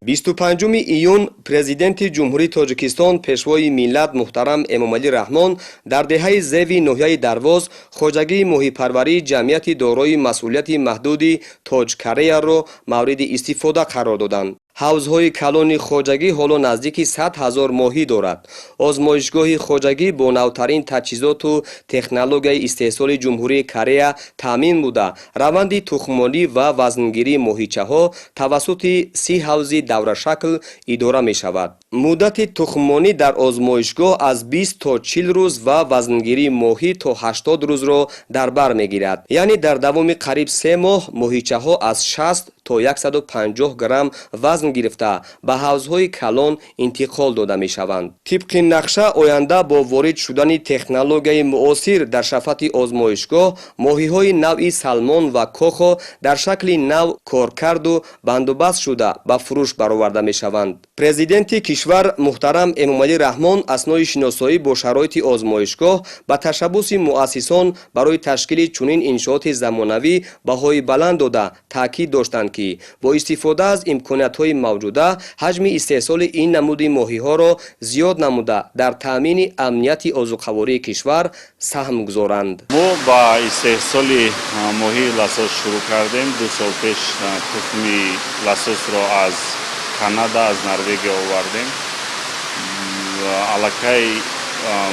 25 июн президенти ҷумҳурии Тоҷикистон пешвои миллат муҳтарам Эмомалӣ Раҳмон дар деҳаи зеви ноҳияи Дарвоз хоҷагии моҳипарварии ҷамъияти дорои масъулияти маҳдуди Тоҷ-Кореяро мавриди истифода қарор доданд. ҳавзҳои калони хоҷагӣ ҳоло наздики 100 000 моҳӣ дорад. озмоишгоҳи хоҷагӣ бо навтарин таҷҳизоту технологияи истеҳсоли ҷумҳурии Корея таъмин буда, раванди тухмонӣ ва вазнгирии моҳичаҳо тавассути 30 ҳавзи даврашакл идора мешавад. муддати тухмонӣ дар озмоишгоҳ аз 20 то 40 рӯз ва вазнгирии моҳӣ то 80 рӯзро дар бар мегирад. яъне дар давоми қариб 3 моҳ моҳичаҳо аз 60 то 150 грамм вазн гирифта ба ҳавзҳои калон интиқол дода мешаванд. тибқи нақша оянда бо ворид шудани технологияи муосир дар шафати озмоишгоҳ моҳиҳои навъи салмон ва кохо дар шакли нав коркарду бандубаст шуда ба фурӯш бароварда мешаванд. президенти кишвар муҳтарам Эмомалӣ Раҳмон аснои шиносоӣ бо шароити озмоишгоҳ ба ташаббуси муассисон барои ташкили чунин иншооти замонавӣ баҳои баланд дода таъкид доштанд ки бо истифода аз имкониятҳои мавҷуда ҳаҷми истеҳсоли ин намуди моҳиҳоро зиёд намуда дар таъмини амнияти озуқавории кишвар саҳм гузоранд. мо ба истеҳсоли моҳии ласос шурӯъ кардем. 2 сол пеш тухми ласосро аз Канада, аз Норвегия овардем. аллакай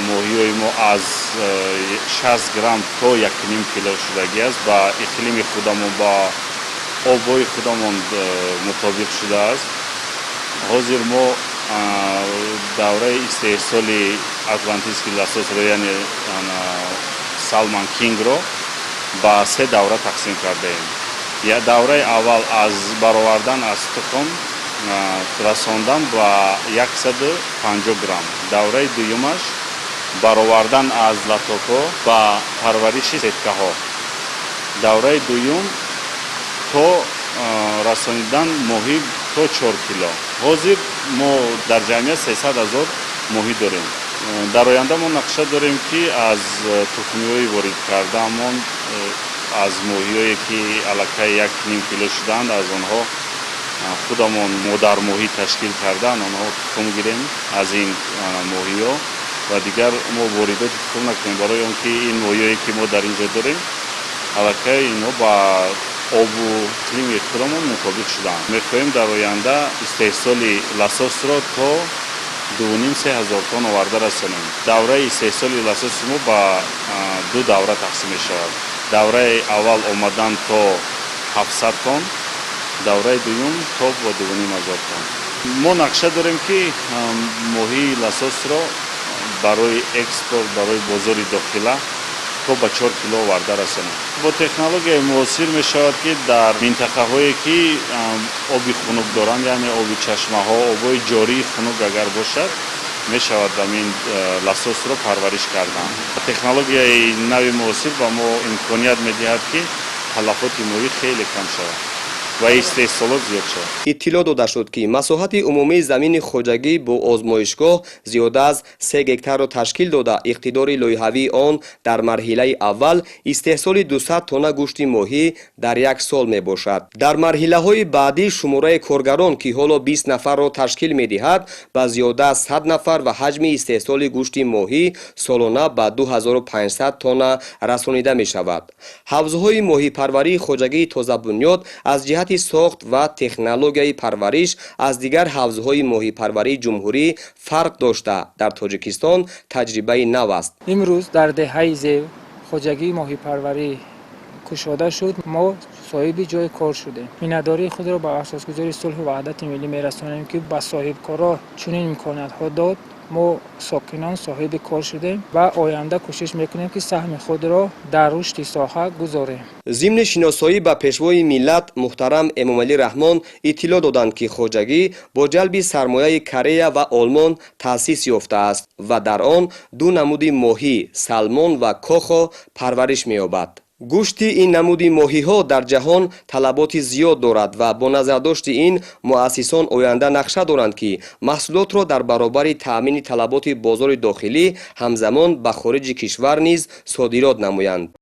моҳиҳои мо аз 60 грамм то 1,5 кило шудагӣ аст. ба иқлими худамон ба обҳои худамон мутобиқ шудааст. ҳозир мо давраи истеҳсоли атлантически ласосро яъне Salmon Kingро ба 3 давра тақсим кардаем. давраи аввал аз баровардан аз тухм расондан ба 150 грамм. давраи дуюмаш баровардан аз латофҳо ба парвариши сеткаҳо. давраи дуюм то расонидан моҳӣ то 4 кило. ҳозир мо дар ҷамъият 300 000 моҳӣ дорем. дар оянда мо нақша дорем ки аз тухмиҳои ворид кардаамон аз моҳиҳое ки аллакай 1,5 кило шудаанд, аз онҳо худамон модармоҳӣ ташкил кардаанд, онҳо тухм гирем аз ин моҳиҳо ва дигар мо воридоти тухм накунем, барои он ки ин моҳиҳое ки мо дар ин ҷо дорем аллакай инҳо ба обу иқлими худамон мутобиқ шудаанд. мехоҳем дар оянда истеҳсоли ласосро то 2,5-3 ҳазор тонн оварда расонем. давраи истеҳсоли ласоси мо ба 2 давра тақсим мешавад. давраи аввал омадан то 700 тонн, давраи дуюм то ба 2,5 тонн. мо нақша дорем ки моҳии ласосро барои экспорт, барои бозори дохила то ба 4 кило оварда расонем. бо технологияи муосир мешавад ки дар минтақаҳое ки оби хунук доранд, яъне оби чашмаҳо, обҳои ҷории хунук агар бошад, мешавад амин ласосро парвариш кардан. технологияи нави муосир ба мо имконият медиҳад ки талафоти моҳӣ хеле кам шавад ва истеҳсолот зиёд шавад. иттилоъ дода шуд ки масоҳати умумии замини хоҷагӣ бо озмоишгоҳ зиёда аз 3 гектарро ташкил дода, иқтидори лоиҳавии он дар марҳилаи аввал истеҳсоли 200 тонна гӯшти моҳӣ дар 1 сол мебошад. дар марҳилаҳои баъдӣ шумораи коргарон ки ҳоло 20 нафарро ташкил медиҳад ба зиёда аз 100 нафар ва ҳаҷми истеҳсоли гӯшти моҳӣ солона ба 2500 тонна расонида мешавад. ҳавзҳои моҳипарварии хоҷагии тозабунёд аз ҷиҳати сохт ва технологияи парвариш аз дигар ҳавзҳои моҳипарварии ҷумҳурӣ фарқ дошта дар Тоҷикистон таҷрибаи нав аст. имрӯз дар деҳаи зев хоҷагии моҳипарварӣ кушода шуд. мо соҳиби ҷои кор шудем. миннатдории худро ба асосгузори сулҳу ваҳдати миллӣ мерасонем ки ба соҳибкорро чунин имкониятҳо дод. мо сокинон соҳиби кор шудем ва оянда кӯшиш мекунем ки саҳми худро дар рушди соҳа гузорем. зимни шиносоӣ ба пешвои миллат муҳтарам Эмомалӣ Раҳмон иттилоъ доданд ки хоҷагӣ бо ҷалби сармояи Корея ва Олмон таъсис ёфтааст ва дар он 2 намуди моҳӣ салмон ва кохо парвариш меёбад. гӯшти ин намуди моҳиҳо дар ҷаҳон талаботи зиёд дорад ва бо назардошти ин муассисон оянда нақша доранд ки маҳсулотро дар баробари таъмини талаботи бозори дохилӣ ҳамзамон ба хориҷи кишвар низ содирот намоянд.